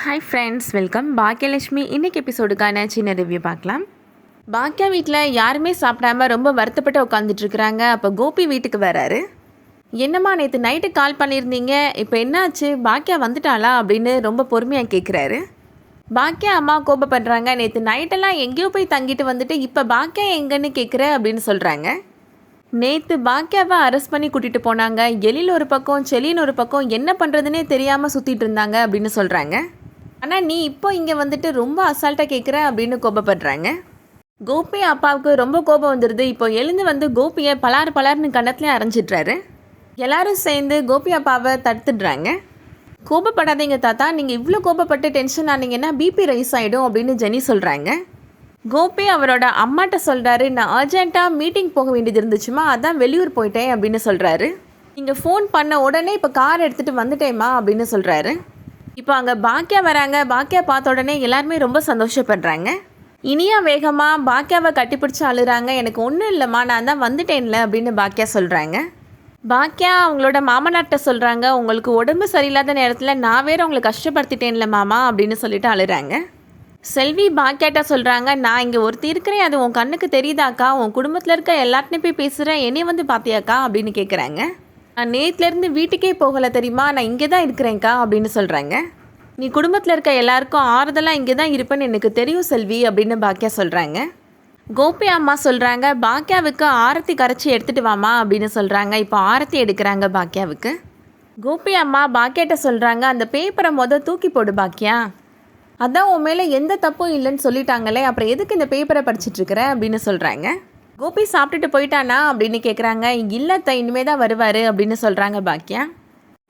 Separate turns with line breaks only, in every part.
Hi friends, welcome. Baakiyalakshmi இன்றைக்கி எபிசோடுக்கான சின்ன review பார்க்கலாம். பாக்கியா வீட்டில் யாருமே சாப்பிடாம ரொம்ப வருத்தப்பட்டு உட்காந்துட்ருக்குறாங்க. அப்போ கோபி வீட்டுக்கு வராரு. என்னம்மா நேற்று நைட்டு கால் பண்ணியிருந்தீங்க, இப்போ என்னாச்சு, பாக்கியா வந்துட்டாளா அப்படின்னு ரொம்ப பொறுமையாக கேட்குறாரு. பாக்கியா அம்மா கோபப்படுறாங்க. நேற்று நைட்டெல்லாம் எங்கேயோ போய் தங்கிட்டு வந்துட்டு இப்போ பாக்கியா எங்கன்னு கேட்குற அப்படின்னு சொல்கிறாங்க. நேற்று பாக்கியாவை அரெஸ்ட் பண்ணி கூட்டிகிட்டு போனாங்க. எழில் ஒரு பக்கம், செலின்னு ஒரு பக்கம், என்ன பண்ணுறதுனே தெரியாமல் சுற்றிட்டு இருந்தாங்க அப்படின்னு சொல்கிறாங்க. ஆனால் நீ இப்போ இங்கே வந்துட்டு ரொம்ப அசால்ட்டாக கேட்குற அப்படின்னு கோபப்படுறாங்க. கோபி அப்பாவுக்கு ரொம்ப கோபம் வந்துடுது. இப்போ எழுந்து வந்து கோபியை பலார்னு கன்னத்துலேயே அரைஞ்சிட்றாரு. எல்லாரும் சேர்ந்து கோபி அப்பாவை தடுத்துடுறாங்க. கோபப்படாதீங்க தாத்தா, நீங்கள் இவ்வளோ கோபப்பட்டு டென்ஷன் ஆனீங்கன்னா பிபி ரைஸ் ஆகிடும் அப்படின்னு ஜெனி சொல்கிறாங்க. கோபி அவரோட அம்மாட்ட சொல்கிறாரு, நான் அர்ஜென்ட்டாக மீட்டிங் போக வேண்டியது இருந்துச்சுமா, அதான் வெளியூர் போயிட்டேன் அப்படின்னு சொல்கிறாரு. நீங்கள் ஃபோன் பண்ண உடனே இப்போ கார் எடுத்துகிட்டு வந்துட்டேம்மா அப்படின்னு சொல்கிறாரு. இப்போ அங்கே பாக்கியா வராங்க. பாக்கியா பார்த்த உடனே எல்லாருமே ரொம்ப சந்தோஷப்படுறாங்க. இனியா வேகமாக பாக்கியாவை கட்டிப்பிடிச்சி அழுறாங்க. எனக்கு ஒன்றும் இல்லைம்மா, நான் தான் வந்துட்டேன்ல அப்படின்னு பாக்கியா சொல்கிறாங்க. பாக்கியா அவங்களோட மாமனார்கிட்ட சொல்கிறாங்க, உங்களுக்கு உடம்பு சரியில்லாத நேரத்தில் நான் வேறு உங்களை கஷ்டப்படுத்திட்டேன்ல மாமா அப்படின்னு சொல்லிட்டு அழுறாங்க. செல்வி பாக்கியாட்ட சொல்கிறாங்க, நான் இங்கே ஒருத்தி இருக்கிறேன், அது உன் கண்ணுக்கு தெரியுதாக்கா, உன் குடும்பத்தில் இருக்க எல்லார்ட்டையும் போய் பேசுகிறேன், என்னைய வந்து பார்த்தியாக்கா அப்படின்னு கேட்குறாங்க. நான் நேற்றுலேருந்து வீட்டுக்கே போகலை தெரியுமா, நான் இங்கே தான் இருக்கிறேன்க்கா அப்படின்னு சொல்கிறாங்க. நீ குடும்பத்தில் இருக்க எல்லாருக்கும் ஆறுதலாக இங்கே தான் இருப்பேன்னு எனக்கு தெரியும் செல்வி அப்படின்னு பாக்கியா சொல்கிறாங்க. கோபி அம்மா சொல்கிறாங்க, பாக்கியாவுக்கு ஆரத்தி கரைச்சி எடுத்துகிட்டு வாமா அப்படின்னு சொல்கிறாங்க. இப்போ ஆரத்தி எடுக்கிறாங்க பாக்கியாவுக்கு. கோபி அம்மா பாக்கியாட்ட சொல்கிறாங்க, அந்த பேப்பரை தூக்கி போடு பாக்கியா, அதான் உன் மேலே எந்த தப்பும் இல்லைன்னு சொல்லிட்டாங்களே, அப்புறம் எதுக்கு இந்த பேப்பரை படிச்சுட்ருக்குற அப்படின்னு சொல்கிறாங்க. கோபி சாப்பிட்டுட்டு போயிட்டானா அப்படின்னு கேட்குறாங்க. இல்லைத்த, இனிமே தான் வருவார் அப்படின்னு சொல்கிறாங்க பாக்கியா.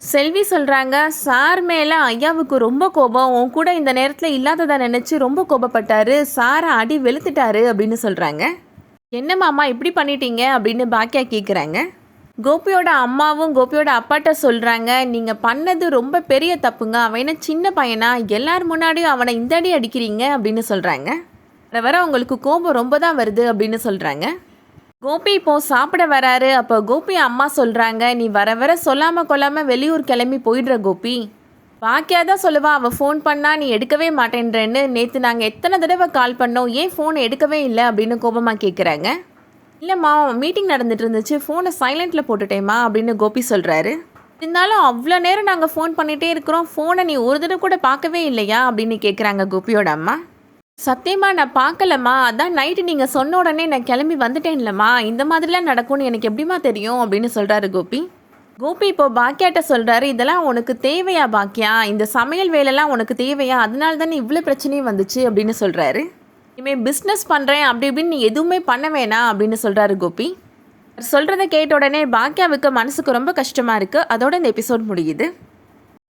செல்வி சொல்கிறாங்க, சார் மேலே ஐயாவுக்கு ரொம்ப கோபம், உன் கூட இந்த நேரத்தில் இல்லாததை நினச்சி ரொம்ப கோபப்பட்டார், சாரை அடி வெளுத்துட்டாரு அப்படின்னு சொல்கிறாங்க. என்ன மாமா இப்படி பண்ணிட்டீங்க அப்படின்னு பாக்கியா கேட்குறாங்க. கோபியோட அம்மாவும் கோபியோட அப்பாட்ட சொல்கிறாங்க, நீங்கள் பண்ணது ரொம்ப பெரிய தப்புங்க, அவனை சின்ன பையனா, எல்லார் முன்னாடியும் அவனை இந்த அடி அடிக்கிறீங்க அப்படின்னு சொல்கிறாங்க. வர உங்களுக்கு கோபம் ரொம்ப தான் வருது அப்படின்னு சொல்கிறாங்க. கோபி இப்போது சாப்பிட வராரு. அப்போ கோபி அம்மா சொல்கிறாங்க, நீ வர சொல்லாமல் கொள்ளாமல் வெளியூர் கிளம்பி போயிடுற கோபி. பாக்கியா தான் சொல்லுவா, அவள் ஃபோன் பண்ணால் நீ எடுக்கவே மாட்டேன்றேன்னு. நேற்று நாங்கள் எத்தனை தடவை கால் பண்ணோம், ஏன் ஃபோன் எடுக்கவே இல்லை அப்படின்னு கோபமாக கேட்குறாங்க. இல்லைம்மா, மீட்டிங் நடந்துட்டு இருந்துச்சு, ஃபோனை சைலண்ட்டில் போட்டுட்டேம்மா அப்படின்னு கோபி சொல்கிறாரு. இருந்தாலும் அவ்வளோ நேரம் நாங்கள் ஃபோன் பண்ணிகிட்டே இருக்கிறோம், ஃபோனை நீ ஒரு தடவை கூட பார்க்கவே இல்லையா அப்படின்னு கேட்குறாங்க கோபியோட அம்மா. சத்தியமா நான் பார்க்கலம்மா, அதான் நைட்டு நீங்கள் சொன்ன உடனே நான் கிளம்பி வந்துட்டேன்லம்மா, இந்த மாதிரிலாம் நடக்கும்னு எனக்கு எப்படிமா தெரியும் அப்படின்னு சொல்கிறாரு கோபி. கோபி இப்போ பாக்கியாட்ட சொல்கிறாரு, இதெல்லாம் உனக்கு தேவையா பாக்கியா, இந்த சமையல் வேலைலாம் உனக்கு தேவையா, அதனால தானே இவ்வளோ பிரச்சனையும் வந்துச்சு அப்படின்னு சொல்கிறாரு. இனிமேல் பிஸ்னஸ் பண்ணுறேன் அப்படி இப்படின்னு நீ எதுவுமே பண்ண வேணாம் அப்படின்னு சொல்கிறாரு கோபி. சொல்கிறத கேட்ட உடனே பாக்கியாவுக்கு மனசுக்கு ரொம்ப கஷ்டமாக இருக்குது. அதோட இந்த எபிசோட் முடியுது.